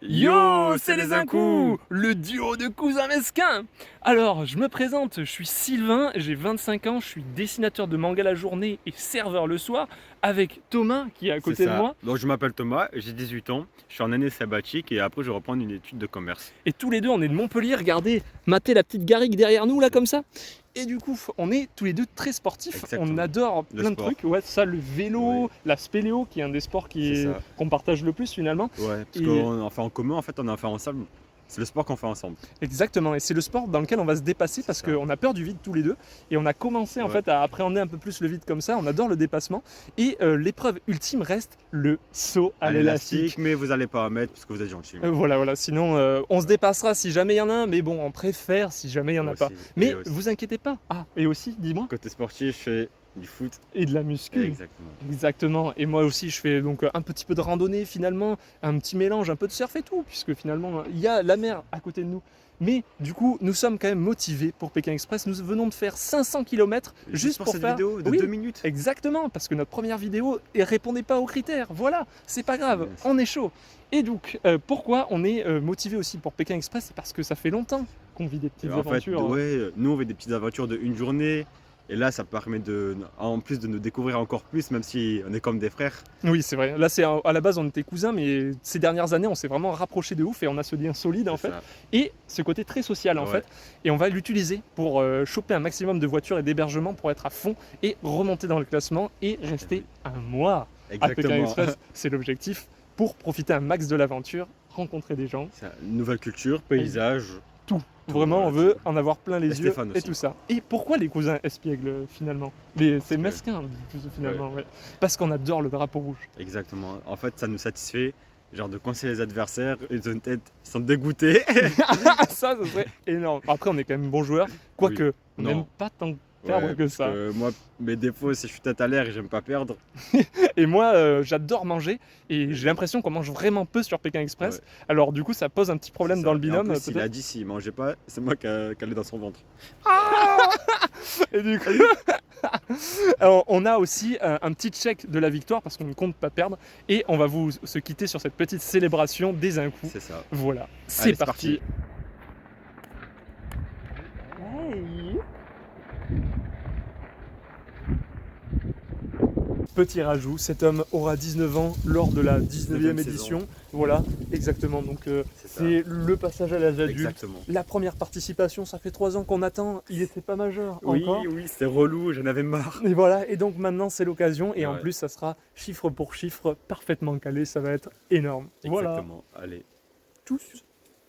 Yo, c'est les Incous, le duo de cousins mesquins. Alors, je me présente, je suis Sylvain, j'ai 25 ans, je suis dessinateur de manga la journée et serveur le soir, avec Thomas qui est à côté de moi. Donc je m'appelle Thomas, j'ai 18 ans, je suis en année sabbatique et après je vais reprendre une étude de commerce. Et tous les deux, on est de Montpellier, regardez, matez la petite garrigue derrière nous, là, comme ça. Et du coup, on est tous les deux très sportifs, Exactement. on adore Le plein de sport. trucs. Ouais, ça, le vélo, Oui. la spéléo, qui est un des sports qu'on partage le plus finalement. Ouais, parce Et- qu'on en fait en commun, en fait on en fait ensemble. C'est le sport qu'on fait ensemble. Exactement, et c'est le sport dans lequel on va se dépasser parce ça. qu'on a peur du vide tous les deux et on a commencé en fait à appréhender un peu plus le vide comme ça, on adore le dépassement et l'épreuve ultime reste le saut à l'élastique. Mais vous allez pas en mettre parce que vous êtes gentil. Voilà, sinon on se dépassera si jamais il y en a un, mais bon, on préfère si jamais il y en a pas. Mais vous inquiétez pas. Ah, et aussi, dis-moi. Côté sportif, je fais du foot. Et de la muscu. Exactement. Exactement. Et moi aussi, je fais donc un petit peu de randonnée finalement, un petit mélange, un peu de surf et tout, puisque finalement, il y a la mer à côté de nous. Mais du coup, nous sommes quand même motivés pour Pékin Express. Nous venons de faire 500 km juste pour cette faire vidéo de Oui, 2 minutes. Exactement, parce que notre première vidéo ne répondait pas aux critères. Voilà, c'est pas grave, Yes. on est chaud. Et donc, pourquoi on est motivé aussi pour Pékin Express? C'est parce que ça fait longtemps qu'on vit des petites En fait, aventures. nous on fait des petites aventures de une journée. Et là, ça permet en plus de nous découvrir encore plus, même si on est comme des frères. Oui, c'est vrai. Là, à la base, on était cousins, mais ces dernières années, on s'est vraiment rapprochés de ouf et on a ce lien solide en fait. Ça. Et ce côté très social en fait. Et on va l'utiliser pour choper un maximum de voitures et d'hébergements pour être à fond et remonter dans le classement et rester un mois à Pékin Exactement. Express. C'est l'objectif pour profiter un max de l'aventure, rencontrer des gens. Une nouvelle culture, paysage. Tout. Vraiment, on veut en avoir plein les yeux Stéphane et aussi. tout ça. Et pourquoi les cousins espiègles finalement C'est mesquin finalement. Ouais. Parce qu'on adore le drapeau rouge. Exactement. En fait, ça nous satisfait. Genre de conseiller les adversaires, ils ont une tête, ils sont dégoûtés. Ça serait énorme. Après, on est quand même bons joueurs, quoique on Non. n'aime pas tant perdre que parce ça. que moi, mes défauts, c'est que je suis tête à l'air et j'aime pas perdre. Et moi, j'adore manger et j'ai l'impression qu'on mange vraiment peu sur Pékin Express. Ouais. Alors du coup, ça pose un petit problème dans le binôme. Et en plus, il peut-être. a dit s'il mangeait pas, c'est moi qui allais dans son ventre. Et du coup, alors, on a aussi un petit check de la victoire parce qu'on ne compte pas perdre. Et on va vous se quitter sur cette petite célébration des Incous. C'est ça. Voilà, c'est Allez, parti. Hey. Petit rajout, cet homme aura 19 ans lors de la 19e édition. Voilà, exactement. Donc c'est le passage à l'âge adulte. Exactement. La première participation, ça fait 3 ans qu'on attend. Il n'était pas majeur encore. Oui, c'était relou, j'en avais marre. Et voilà, et donc maintenant c'est l'occasion. Et en Ouais. plus, ça sera chiffre pour chiffre parfaitement calé. Ça va être énorme. Voilà. Exactement. Allez. Tous.